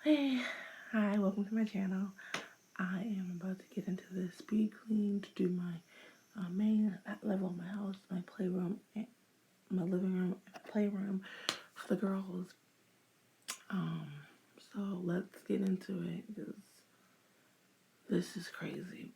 Hey, hi, welcome to my channel. I am about to get into this speed clean to do my main level of my house, my playroom, my living room, playroom for the girls. So let's get into it because this is crazy.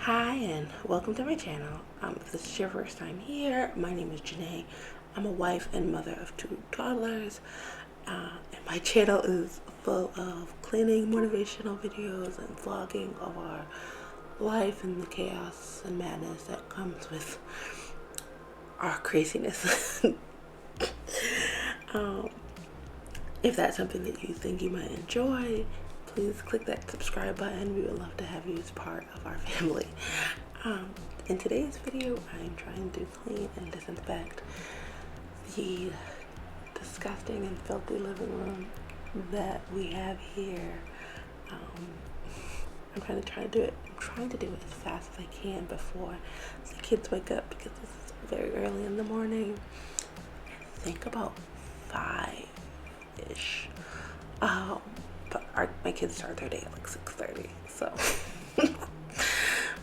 Hi and welcome to my channel. If this is your first time here, my name is Janae. I'm a wife and mother of 2 toddlers, and my channel is full of cleaning, motivational videos, and vlogging of our life and the chaos and madness that comes with our craziness. If that's something that you think you might enjoy, please click that subscribe button. We would love to have you as part of our family. In today's video, I am trying to clean and disinfect the disgusting and filthy living room that we have here. I'm trying to do it. I'm trying to do it as fast as I can before the kids wake up because this is very early in the morning. Think about 5-ish. But my kids start their day at like 6:30, so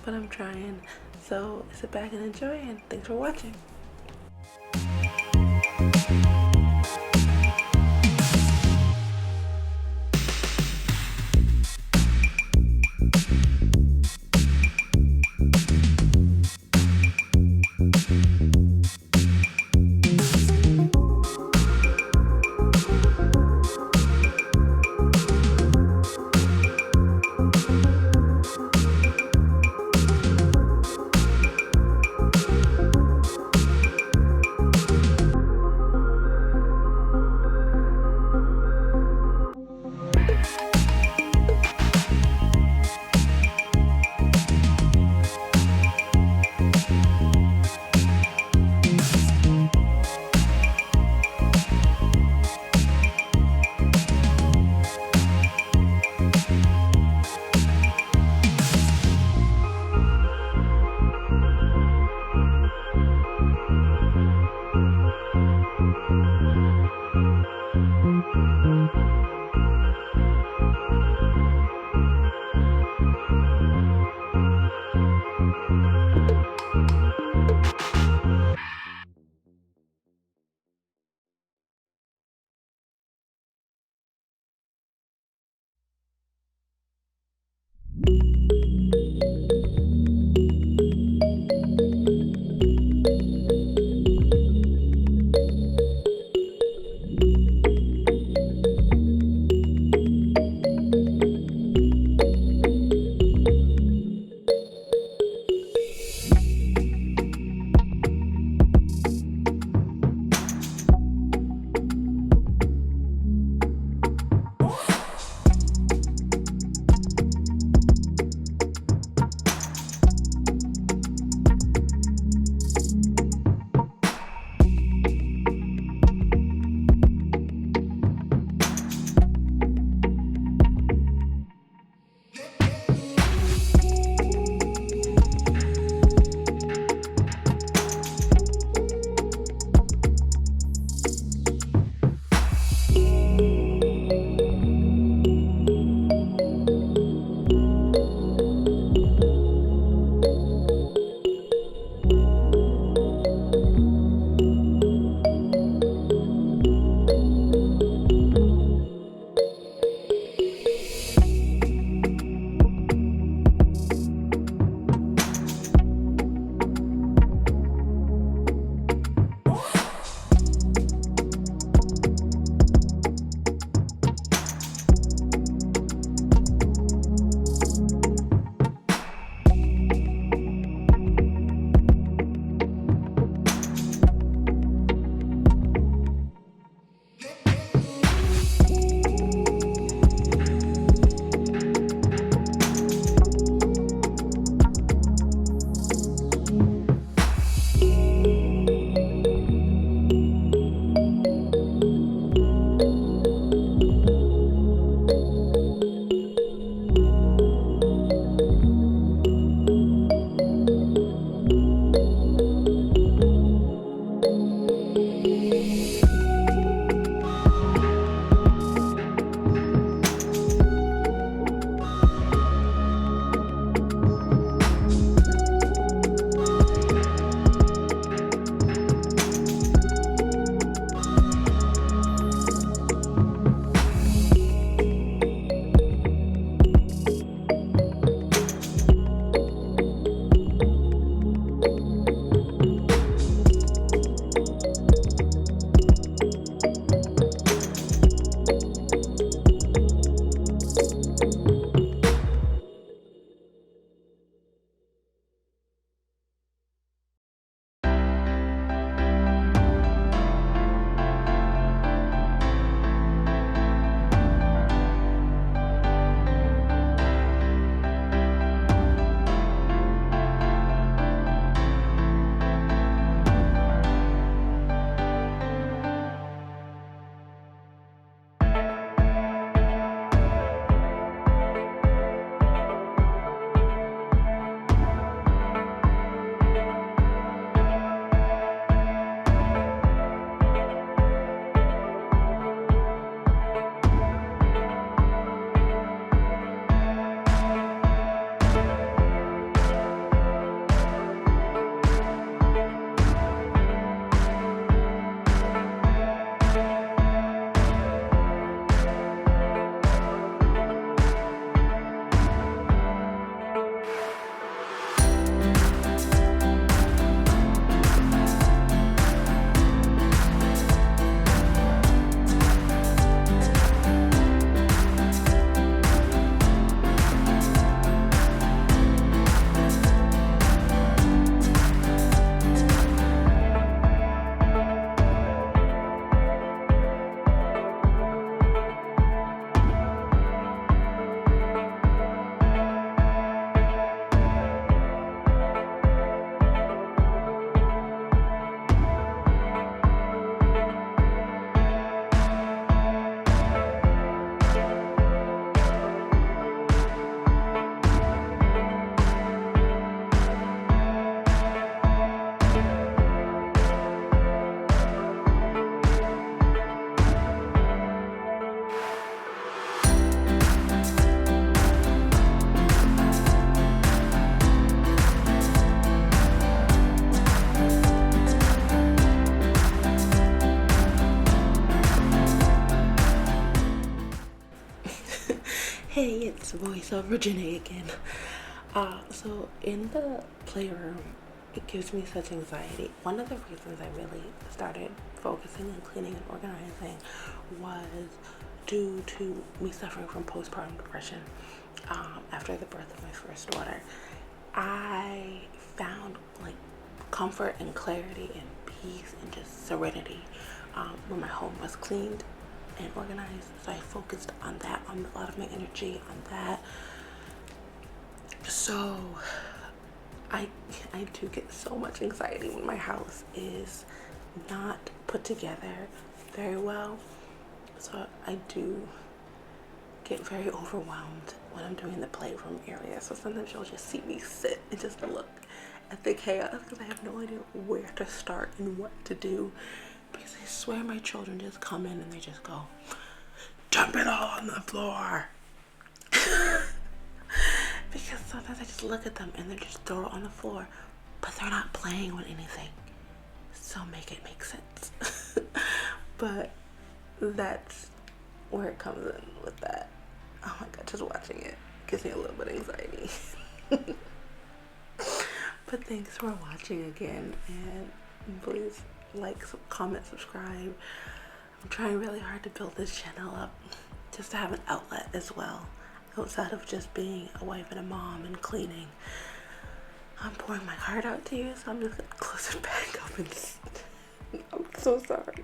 but I'm trying. So sit back and enjoy, and thanks for watching. voice of Virginia again. So in the playroom, it gives me such anxiety. One of the reasons I really started focusing on cleaning and organizing was due to me suffering from postpartum depression after the birth of my first daughter. I found like comfort and clarity and peace and just serenity when my home was cleaned and organized. So I focused on that, on a lot of my energy on that. So I do get so much anxiety when my house is not put together very well. So I do get very overwhelmed when I'm doing the playroom area. So sometimes you'll just see me sit and just look at the chaos because I have no idea where to start and what to do. Because I swear my children just come in and they just go, dump it all on the floor. Because sometimes I just look at them and they just throw it on the floor, but they're not playing with anything. So make it make sense. But that's where it comes in with that. Oh my god, just watching it gives me a little bit of anxiety. But thanks for watching again, and please like, comment, subscribe. I'm trying really hard to build this channel up just to have an outlet as well, outside of just being a wife and a mom and cleaning. I'm pouring my heart out to you, so I'm just gonna close it back up and I'm so sorry.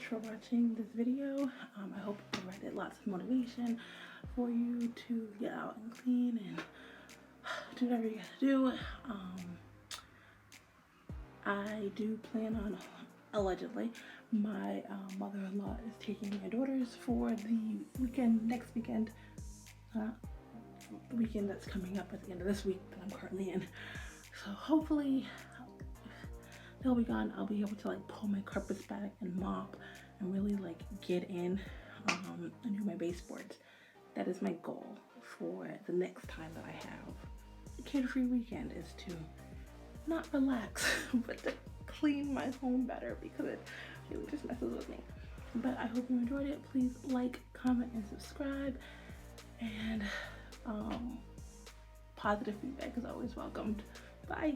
For watching this video. I hope it provided lots of motivation for you to get out and clean and do whatever you gotta do. I do plan on, allegedly, my mother-in-law is taking my daughters for the weekend, next weekend, the weekend that's coming up at the end of this week that I'm currently in. So hopefully they'll be gone. I'll be able to like pull my carpets back and mop and really like get in and do my baseboards. That is my goal for the next time that I have a kid-free weekend, is to not relax but to clean my home better, because it really just messes with me. But I hope you enjoyed it. Please like, comment, and subscribe, and positive feedback is always welcomed. Bye.